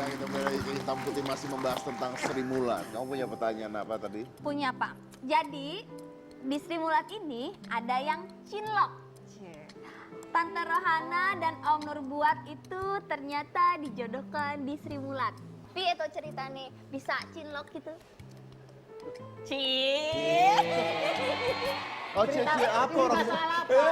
Yang hitam putih masih membahas tentang Sri Mulat. Kamu punya pertanyaan apa tadi? Punya, Pak. Jadi di Sri Mulat ini ada yang cinlok. Tante Rohana dan Om Nurbuat itu ternyata dijodohkan di Sri Mulat. Piye itu cerita nih bisa cinlok gitu? Oh, Cici apa orang? Soal apa?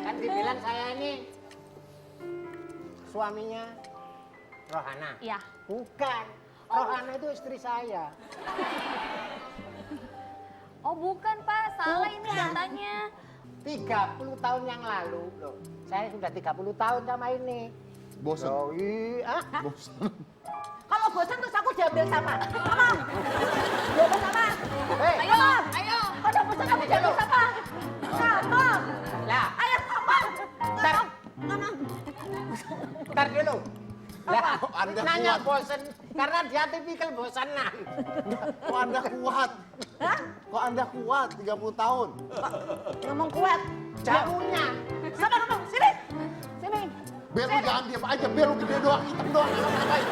Kan dibilang saya ini suaminya Rohana. Iya. Bukan. Rohana itu istri saya. Oh bukan Pak, salah ini katanya. 30 tahun yang lalu loh. Saya sudah 30 tahun sama ini. Bosan. Oh, iya. Bosan. Kalau bosan terus aku diambil sama. Sama. Diambil sama. Hei, Ayo, ayo. Kalau bosan aku diambil sama. Sama. lah, Ayo sama. Ntar. Sama. ntar dulu. Lah, Anda nanya kuat. bosen karena dia tipikal bosanan. Kok Anda kuat? Hah? Kok Anda kuat 30 tahun? Ngomong kuat. Jamunya. Sana ngomong sini. Sini. Biar lu jangan diam aja, biar lu gede doang, hitam doang. Ngapain?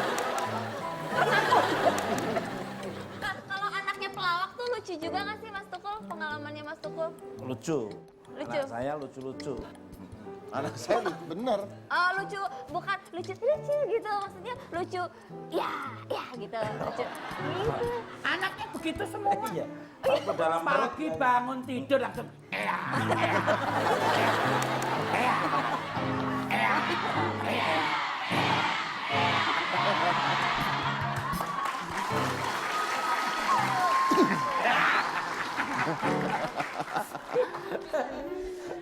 Kalau anaknya pelawak tuh lucu juga nggak sih Mas Tukul? Pengalamannya Mas Tukul? Lucu. Lucu. Anak saya lucu-lucu. Anak saya bener. Oh lucu, bukan lucu gitu, maksudnya lucu, ya gitu, lucu. Gitu. Anaknya begitu semua. Iya. Waktu dalam perut Pagi bangun tidur langsung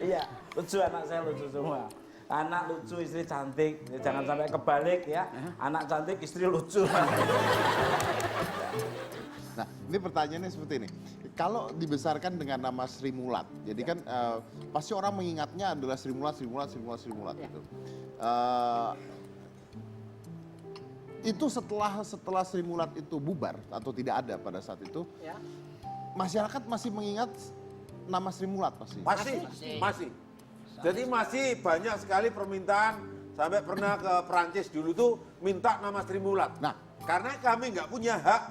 iya, lucu anak saya lucu semua. Anak lucu, istri cantik. Ya, jangan sampai kebalik ya. Anak cantik, istri lucu. Nah, ini pertanyaannya seperti ini. Kalau dibesarkan dengan nama Sri Mulat, jadi kan pasti orang mengingatnya adalah Sri Mulat gitu. Itu setelah Sri Mulat itu bubar atau tidak ada pada saat itu, Ya. masyarakat masih mengingat nama Sri Mulat pasti. Masih. Jadi masih banyak sekali permintaan sampai pernah ke Perancis dulu tuh minta nama Sri Mulat. Nah. Karena kami nggak punya hak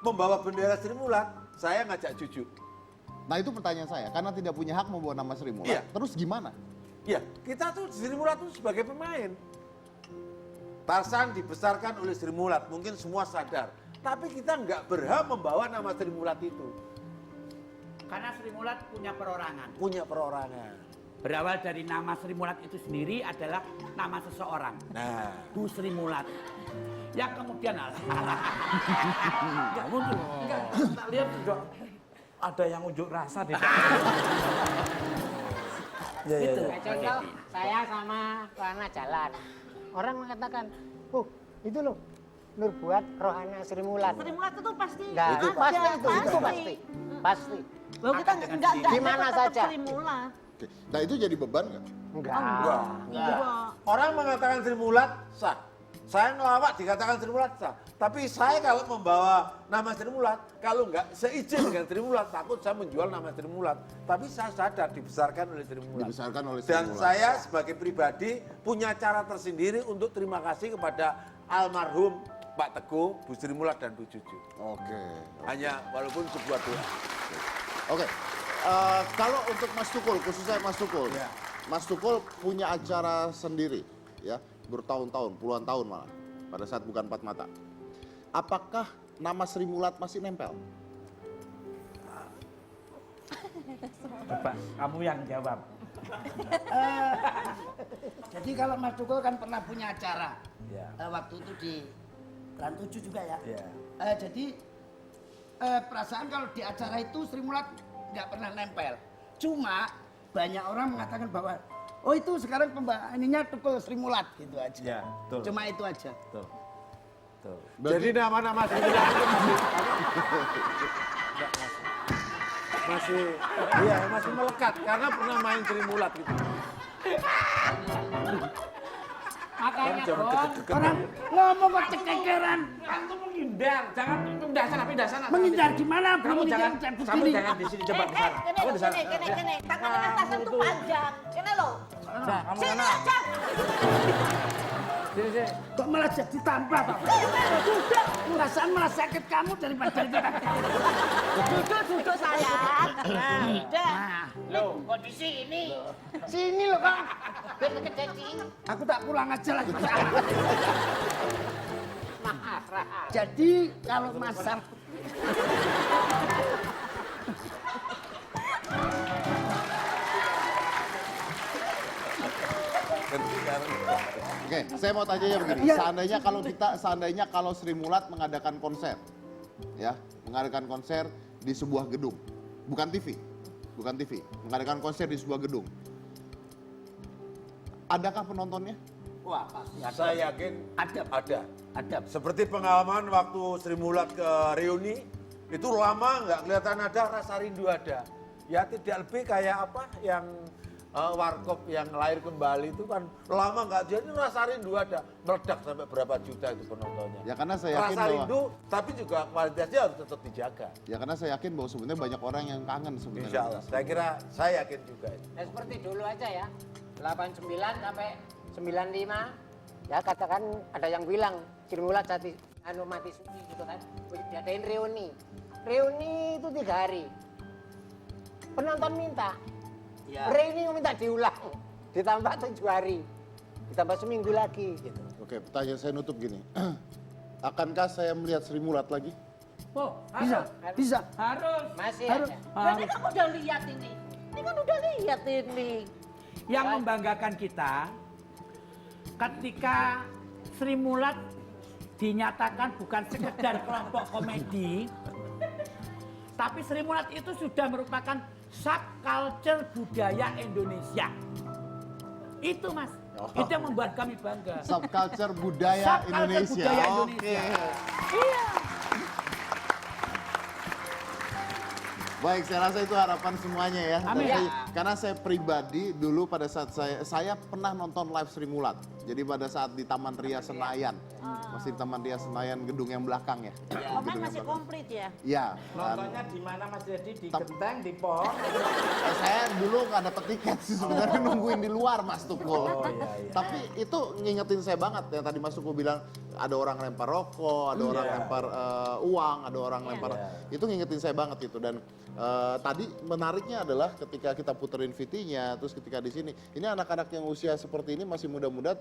membawa bendera Sri Mulat, saya ngajak cucu. Nah itu pertanyaan saya, karena tidak punya hak membawa nama Sri Mulat, Iya. terus gimana? Ya, kita tuh Sri Mulat tuh sebagai pemain. Tarsan dibesarkan oleh Sri Mulat, mungkin semua sadar. Tapi kita nggak berhak membawa nama Sri Mulat itu. karena Sri Mulat punya perorangan. Punya perorangan. Berawal dari nama Sri Mulat itu sendiri adalah nama seseorang. Nah, Bu Sri Mulat. Yang kemudian Enggak lucu. Tak lihat juga ada yang unjuk rasa di Ya, ya, Gitu. ya. Kayak contoh, saya sama Rohana jalan. Orang mengatakan, itu loh, Nurbuat Rohana Sri Mulat. Sri Mulat itu pasti Nah, ada, pasti itu pasti. Pasti. Loh, kita enggak Di mana tetap saja. Sri Mulat. Oke. Nah itu jadi beban nggak? Enggak. Enggak. orang mengatakan Sri Mulat sah. Saya ngelawak dikatakan Sri Mulat sah. Tapi saya kalau membawa nama Sri Mulat, kalau nggak seizin dengan Sri Mulat, takut saya menjual nama Sri Mulat. Tapi saya sadar dibesarkan oleh Sri Mulat. Dibesarkan oleh Sri Dan Mulat. saya sebagai pribadi punya cara tersendiri untuk terima kasih kepada almarhum Pak Teguh, Bu Sri Mulat dan Bu Cucu. Oke. Hanya walaupun sebuah doa. Oke. Kalau untuk Mas Tukul, khususnya Mas Tukul, Ya. Mas Tukul punya acara sendiri, ya, bertahun-tahun, puluhan tahun malah, pada saat bukan empat mata. Apakah nama Sri Mulat masih nempel? Coba kamu yang jawab. Jadi kalau Mas Tukul kan pernah punya acara. Ya. Waktu itu di Trans 7 juga ya. Ya. Jadi perasaan kalau di acara itu Sri Mulat nggak pernah nempel. Cuma banyak orang mengatakan bahwa oh itu sekarang ininya Tukul Sri Mulat gitu aja. Ya, betul. Cuma itu aja. Betul. Betul. Jadi nama-nama Sri Mulat itu masih melekat karena pernah main Sri Mulat gitu. Makanya jangan Bos. deket-deket. Orang ngomong kok cekekeran. Kamu menghindar, jangan pindah sana. Menghindar gimana? Kamu Belum jangan, jangan kamu begini. jangan di sini, coba di sana. Kene Kamu lo, di sana. kene. Tangan atasan tuh panjang. Kene lo. Nah, kamu Sini sana. aja. Sini. Kok malah jadi tambah, Pak? Perasaan malah sakit kamu daripada itu tadi. Duduk sayang. Nah, udah. Nah, Loh, kok di sini? sini loh, Kak. Biar deket janji. Aku tak pulang aja lagi. Maaf, Rahab. Jadi kalau masalah Oke, saya mau tanya ya begini. Iya. Seandainya kalau Sri Mulat mengadakan konser, ya, mengadakan konser di sebuah gedung, bukan TV, mengadakan konser di sebuah gedung. Adakah penontonnya? Wah, pasti ada. Saya yakin ada. ada. Seperti pengalaman waktu Sri Mulat ke reuni, itu lama nggak kelihatan ada, rasa rindu ada. Ya tidak lebih kayak apa yang warkop yang lahir kembali itu kan lama nggak jadi, rasa rindu ada. Meledak sampai berapa juta itu penontonnya. Ya karena saya yakin Rasa bahwa rindu, tapi juga kualitasnya harus tetap dijaga. ya karena saya yakin bahwa sebenarnya banyak orang yang kangen sebenarnya. Insya Allah. Saya yakin juga. Ya seperti dulu aja ya. 89 sampai 95. Ya katakan ada yang bilang Sri Mulat mati suri gitu kan. Diadain reuni. Reuni itu 3 hari. Penonton minta. Ya. Reuni minta diulang. Ditambah 7 hari. Ditambah seminggu lagi gitu. Oke, pertanyaan saya nutup gini. Akankah saya melihat Sri Mulat lagi? Oh, Bisa. Harus. Masih Harus. ada. Berarti kamu udah lihat ini. Ini kan udah lihat ini. Yang membanggakan kita ketika Sri Mulat dinyatakan bukan sekedar kelompok komedi, tapi Sri Mulat itu sudah merupakan subculture budaya Indonesia. Itu Mas, itu yang membuat kami bangga. Subculture budaya Subculture Indonesia. budaya Oke. Indonesia. Baik, saya rasa itu harapan semuanya ya. Amin. Dan karena saya pribadi dulu pada saat saya pernah nonton live Sri Mulat. Jadi pada saat di Taman Ria Senayan, masih di Taman Ria Senayan gedung yang belakang ya. Komen masih komplit ya. Iya. dan Nontonnya di mana Mas Dedi? Di Genteng, di Pon? saya dulu nggak dapet tiket sih sebenarnya, nungguin di luar Mas Tukul. Tapi itu ngingetin saya banget yang tadi Mas Tukul bilang ada orang lempar rokok, ada orang lempar uang, ada orang lempar. Itu ngingetin saya banget itu. Dan tadi menariknya adalah ketika kita puterin VT-nya, terus ketika di sini, ini anak-anak yang usia seperti ini masih muda-muda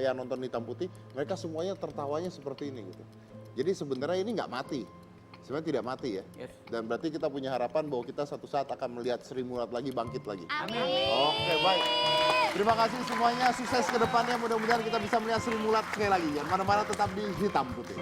yang nonton Hitam Putih, mereka semuanya tertawanya seperti ini gitu. Jadi sebenarnya ini nggak mati, sebenarnya tidak mati ya. Dan berarti kita punya harapan bahwa kita satu saat akan melihat Sri Mulat lagi bangkit lagi. Amin. Oke, baik. Terima kasih semuanya, sukses ke depannya. Mudah-mudahan kita bisa melihat Sri Mulat sekali lagi. Jangan mana-mana, tetap di Hitam Putih.